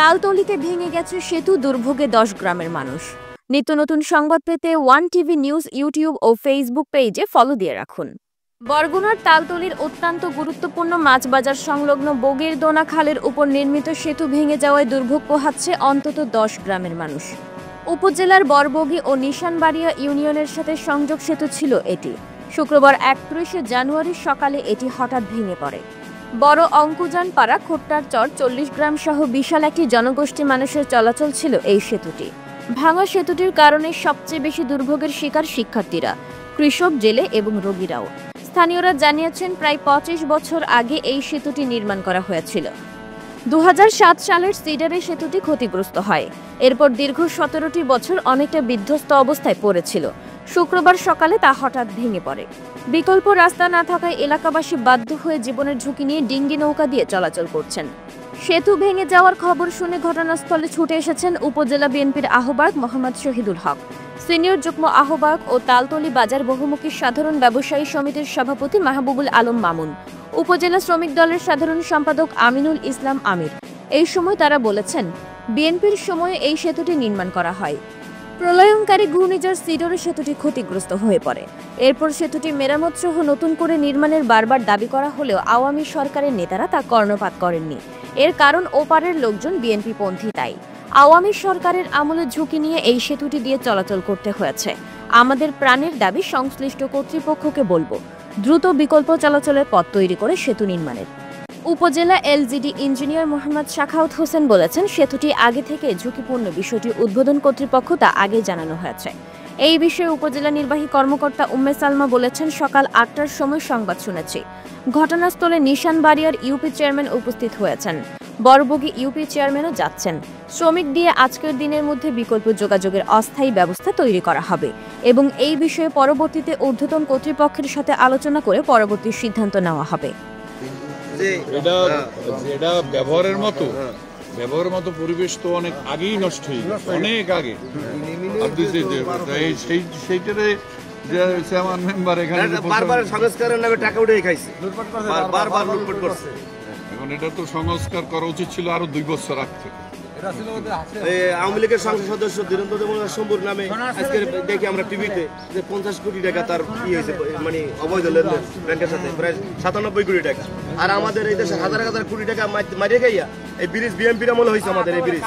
তালতলিতে ভেঙে গেছে সেতু, দুর্ভোগে 10 গ্রামের মানুষ। নিত্য নতুন সংবাদ পেতে ওয়ান টিভি নিউজ ইউটিউব ও ফেসবুক পেজে ফলো দিয়ে রাখুন। বরগুনার তালতলির অত্যন্ত গুরুত্বপূর্ণ মাছ বাজার সংলগ্ন বগিরদোনা খালের উপর নির্মিত সেতু ভেঙে যাওয়ায় দুর্ভোগ পোহাচ্ছে অন্তত 10 গ্রামের মানুষ। উপজেলার বরবগি ও নিশানবাড়িয়া ইউনিয়নের সাথে সংযোগ সেতু ছিল এটি। শুক্রবার 31 জানুয়ারি সকালে এটি হঠাৎ ভেঙে পড়ে। বড় অঙ্কুজানপাড়া, খোট্টার চর, 40 গ্রাম সহ বিশাল একটি জনগোষ্ঠী মানুষের চলাচল ছিল এই সেতুটি। ভাঙা সেতুটির কারণে সবচেয়ে বেশি দুর্ভোগের শিকার শিক্ষার্থীরা, কৃষক, জেলে এবং রোগীরাও। স্থানীয়রা জানিয়েছেন, প্রায় 25 বছর আগে এই সেতুটি নির্মাণ করা হয়েছিল। 2007 সালের সিডারে সেতুটি ক্ষতিগ্রস্ত হয়। এরপর দীর্ঘ 17টি বছর অনেকটা বিধ্বস্ত অবস্থায় পড়েছিল। শুক্রবার সকালে তা হঠাৎ ভেঙে পড়ে। বিকল্প রাস্তা না থাকায় এলাকাবাসী বাধ্য হয়ে জীবনের ঝুঁকি নিয়ে ডিঙ্গি নৌকা দিয়ে চলাচল করছেন। সেতু ভেঙে যাওয়ার খবর শুনে ঘটনাস্থলে ছুটে এসেছেন উপজেলা বিএনপির আহ্বায়ক মোহাম্মদ শহীদুল হক, সিনিয়র যুগ্ম আহ্বায়ক ও তালতলি বাজার বহুমুখী সাধারণ ব্যবসায়ী সমিতির সভাপতি মাহবুবুল আলম মামুন, উপজেলা শ্রমিক দলের সাধারণ সম্পাদক আমিনুল ইসলাম আমির। এই সময় তারা বলেছেন, বিএনপির সময়ে এই সেতুটি নির্মাণ করা হয়। প্রলয়ঙ্কারী ঘূর্ণিঝড় সিডরে সেতুটি ক্ষতিগ্রস্ত হয়ে পড়ে। এরপর সেতুটি মেরামত সহ নতুন করে নির্মাণের বারবার দাবি করা হলেও আওয়ামী সরকারের নেতারা তা কর্ণপাত করেননি। এর কারণ ওপারের লোকজন বিএনপি পন্থী, তাই আওয়ামী সরকারের আমলে ঝুঁকি নিয়ে এই সেতুটি দিয়ে চলাচল করতে হয়েছে। আমাদের প্রাণের দাবি, সংশ্লিষ্ট কর্তৃপক্ষকে বলবো দ্রুত বিকল্প চলাচলের পথ তৈরি করে সেতু নির্মাণের। উপজেলা এলজিডি ইঞ্জিনিয়ার মোহাম্মদ শাখাওয়াত হোসেন বলেছেন, সেতুটি আগে থেকে ঝুঁকিপূর্ণ, বিষয়টি উদ্বোধন কর্তৃপক্ষ তা আগে জানানো হয়েছে। এই বিষয়ে উপজেলা নির্বাহী কর্মকর্তা উম্মে সালমা বলেছেন, সকাল 8টার সময় সংবাদ শুনেছি। ঘটনাস্থলে নিশানবাড়িয়ার ইউপি চেয়ারম্যান উপস্থিত হয়েছেন, বরবগি ইউপি চেয়ারম্যানও যাচ্ছেন। শ্রমিক দিয়ে আজকের দিনের মধ্যে বিকল্প যোগাযোগের অস্থায়ী ব্যবস্থা তৈরি করা হবে এবং এই বিষয়ে পরবর্তীতে ঊর্ধ্বতন কর্তৃপক্ষের সাথে আলোচনা করে পরবর্তী সিদ্ধান্ত নেওয়া হবে। এটা ব্যবহারের মতো পরিবেশ তো অনেক আগেই নষ্ট হয়ে গেছে, অনেক আগে। সেইটারে মেম্বার এখানে বারবার সংস্কারের নামে টাকা উঠে খাইছে, বারবার লুটপাট করছে। এখন এটা তো সংস্কার করা উচিত ছিল আরো 2 বছর আগ থেকে। আওয়ামী লীগের সংসদ সদস্য ধীরেন্দ্র শম্ভুর নামে আজকে দেখি আমরা টিভিতে যে 50 কোটি টাকা তার কি হয়েছে, মানে অবৈধ লেনদেন ব্যাংকের সাথে, প্রায় 97 কোটি টাকা। আর আমাদের এই দেশে হাজার হাজার কোটি টাকা মারিয়ে গাইয়া এই ব্রিজ বিএনপির আমলে হয়েছে। আমাদের এই ব্রিজ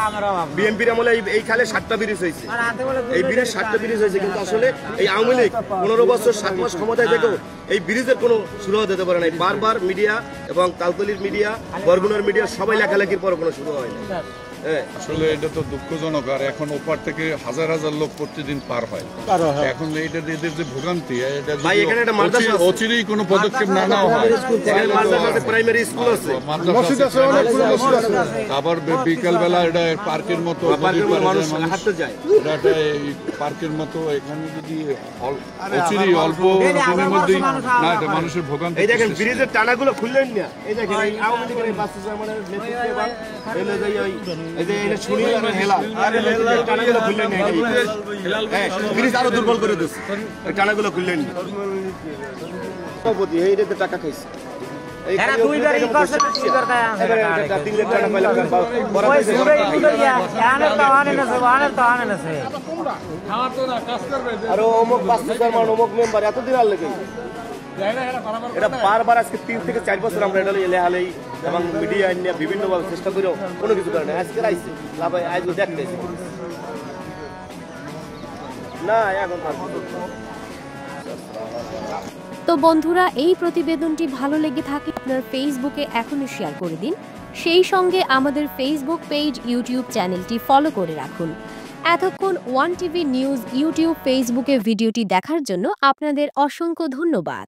বিএনপির আমলে এই খালে 7টা ব্রিজ হয়েছে, এই ব্রিজ 7টা ব্রিজ হয়েছে। কিন্তু আসলে এই আওয়ামী লীগ 15 বছর 7 মাস ক্ষমতায় থেকেও এই ব্রিজের কোনো সুরাহা দিতে পারে নাই। বারবার মিডিয়া এবং তালতলির মিডিয়া, বরগুনার মিডিয়া সবাই লেখালেখির পর কোনো সুরাহা হয় না। আসলে এটা তো দুঃখজনক। আর এখন ওপার থেকে হাজার হাজার লোক প্রতিদিন পার হয়। এখন এটা এদের যে ভোগান্তি, অচিরেই কোনো পদক্ষেপ না নেওয়া হয়। প্রাইমারি স্কুল আছে, আবার বিকাল বেলা এটা পার্কের মতো পার্কের মতো এখানে যদি অচিরেই অল্প দিনের মধ্যেই না, এটা মানুষের ভোগান্তি। এই দেখেন ব্রিজের টানাগুলো খুললেন না, এই দেখেন আওয়ামী লীগের এই বাস্তু জামানের নেতৃত্বে এই যে এটা শুনি আর হেলা আর টানাগুলো খুললেন না, ব্রিজ আরো দুর্বল করে দিচ্ছে। এই টানাগুলো খুললেন না, সভাপতি এইটাতে টাকা খাইছে। এটা বারবার আজকে 3 থেকে 4 বছর আমরা এটা লেহালেই এবং মিডিয়া নিয়ে বিভিন্নভাবে চেষ্টা করেও কোনো কিছু করে না। আজকে আইসে আজ দেখতেছি না এখন। তো বন্ধুরা, এই প্রতিবেদনটি ভালো লেগে থাকলে আপনার ফেসবুকে এখনই শেয়ার করে দিন। সেই সঙ্গে আমাদের ফেসবুক পেজ, ইউটিউব চ্যানেলটি ফলো করে রাখুন। এতক্ষণ ওয়ান টিভি নিউজ ইউটিউব, ফেসবুকে ভিডিওটি দেখার জন্য আপনাদের অসংখ্য ধন্যবাদ।